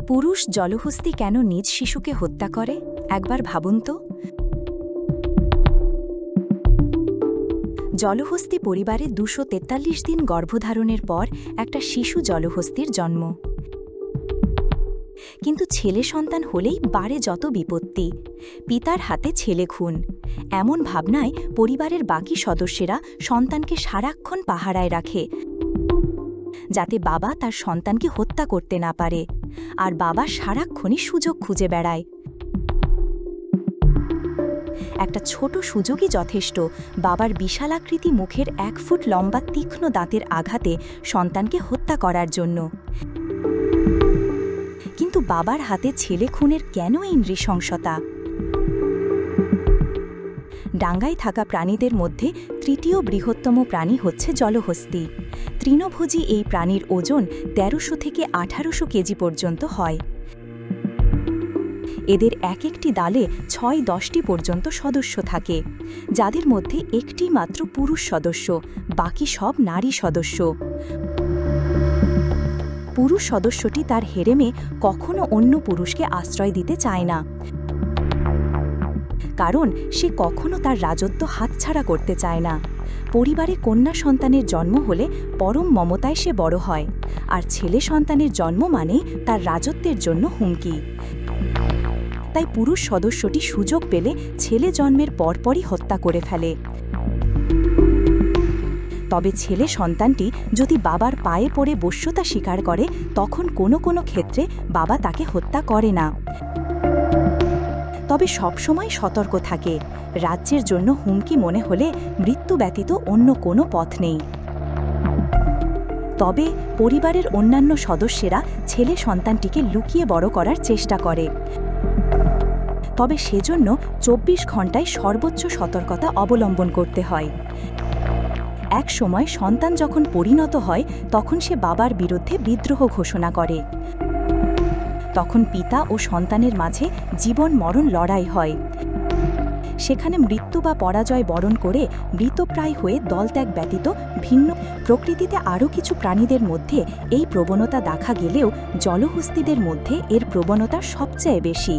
পুরুষ জলহস্তী কেন নিজ শিশুকে হত্যা করে একবার ভাবুন তো। জলহস্তী পরিবারে ২৪৩ দিন গর্ভধারণের পর একটা শিশু জলহস্তীর জন্ম। কিন্তু ছেলে সন্তান হলেই বাড়ে যত বিপত্তি। পিতার হাতে ছেলে খুন, এমন ভাবনায় পরিবারের বাকি সদস্যরা সন্তানকে সারাক্ষণ পাহারায় রাখে, যাতে বাবা তার সন্তানকে হত্যা করতে না পারে। আর বাবা সারাক্ষণই সুযোগ খুঁজে বেড়ায়। একটা ছোট সুযোগই যথেষ্ট বাবার বিশালাকৃতি মুখের ১ ফুট লম্বা তীক্ষ্ণ দাঁতের আঘাতে সন্তানকে হত্যা করার জন্য। কিন্তু বাবার হাতে ছেলে খুনের কেন এই নৃশংসতা? ডাঙ্গায় থাকা প্রাণীদের মধ্যে তৃতীয় বৃহত্তম প্রাণী হচ্ছে জলহস্তী। তৃণভোজী এই প্রাণীর ওজন ১৩০০ থেকে ১৮০০ কেজি পর্যন্ত হয়। এদের এক একটি ডালে ৬-১০টি পর্যন্ত সদস্য থাকে, যাদের মধ্যে একটি মাত্র পুরুষ সদস্য, বাকি সব নারী সদস্য। পুরুষ সদস্যটি তার হেরেমে কখনো অন্য পুরুষকে আশ্রয় দিতে চায় না, কারণ সে কখনো তার রাজত্ব হাতছাড়া করতে চায় না। পরিবারে কন্যা সন্তানের জন্ম হলে পরম মমতায় সে বড় হয়, আর ছেলে সন্তানের জন্ম মানেই তার রাজত্বের জন্য হুমকি। তাই পুরুষ সদস্যটি সুযোগ পেলে ছেলে জন্মের পরপরই হত্যা করে ফেলে। তবে ছেলে সন্তানটি যদি বাবার পায়ে পড়ে বশ্যতা স্বীকার করে, তখন কোনো কোনো ক্ষেত্রে বাবা তাকে হত্যা করে না। তবে সবসময় সতর্ক থাকে, রাজ্যের জন্য হুমকি মনে হলে মৃত্যু ব্যতীত অন্য কোনো পথ নেই। তবে পরিবারের অন্যান্য সদস্যেরা ছেলে সন্তানটিকে লুকিয়ে বড় করার চেষ্টা করে। তবে সেজন্য ২৪ ঘণ্টায় সর্বোচ্চ সতর্কতা অবলম্বন করতে হয়। এক সময় সন্তান যখন পরিণত হয়, তখন সে বাবার বিরুদ্ধে বিদ্রোহ ঘোষণা করে। তখন পিতা ও সন্তানের মাঝে জীবন মরণ লড়াই হয়। সেখানে মৃত্যু বা পরাজয় বরণ করে মৃতপ্রায় হয়ে দলত্যাগ ব্যতীত ভিন্ন। প্রকৃতিতে আরও কিছু প্রাণীদের মধ্যে এই প্রবণতা দেখা গেলেও জলহস্তীদের মধ্যে এর প্রবণতা সবচেয়ে বেশি।